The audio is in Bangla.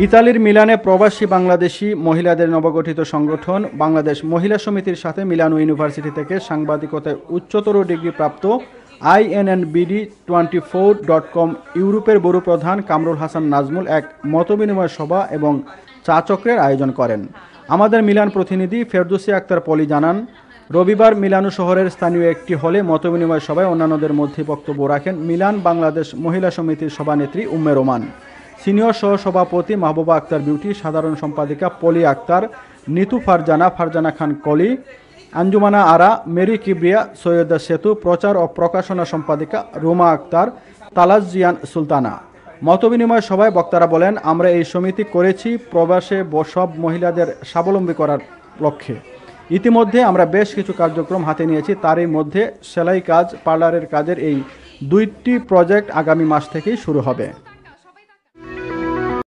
ইতালির মিলানে প্রবাসী বাংলাদেশি মহিলাদের নবগঠিত সংগঠন বাংলাদেশ মহিলা সমিতির সাথে মিলানো ইউনিভার্সিটি থেকে সাংবাদিকতায় উচ্চতর ডিগ্রিপ্রাপ্ত INNBD24.com ইউরোপের ব্যুরো প্রধান কামরুল হাসান নাজমুল এক মতবিনিময় সভা এবং চা চক্রের আয়োজন করেন। আমাদের মিলান প্রতিনিধি ফেরদৌসী আক্তার পলি জানান, রবিবার মিলানো শহরের স্থানীয় একটি হলে মতবিনিময় সভায় অন্যান্যদের মধ্যে বক্তব্য রাখেন মিলান বাংলাদেশ মহিলা সমিতির সভানেত্রী উম্মে রোমান, সিনিয়র সহসভাপতি মাহবুবা আক্তার বিউটি, সাধারণ সম্পাদিকা পলি আক্তার, নিতু ফারজানা খান কলি, আঞ্জুমানা আরা, মেরি কিবরিয়া, সৈয়দা সেতু, প্রচার ও প্রকাশনা সম্পাদিকা রুমা আক্তার, তালাজ জিয়ান সুলতানা। মতবিনিময় সভায় বক্তারা বলেন, আমরা এই সমিতি করেছি প্রবাসে সব মহিলাদের স্বাবলম্বী করার লক্ষ্যে। ইতিমধ্যে আমরা বেশ কিছু কার্যক্রম হাতে নিয়েছি, তারই মধ্যে সেলাই কাজ, পার্লারের কাজের এই 2টি প্রজেক্ট আগামী মাস থেকেই শুরু হবে।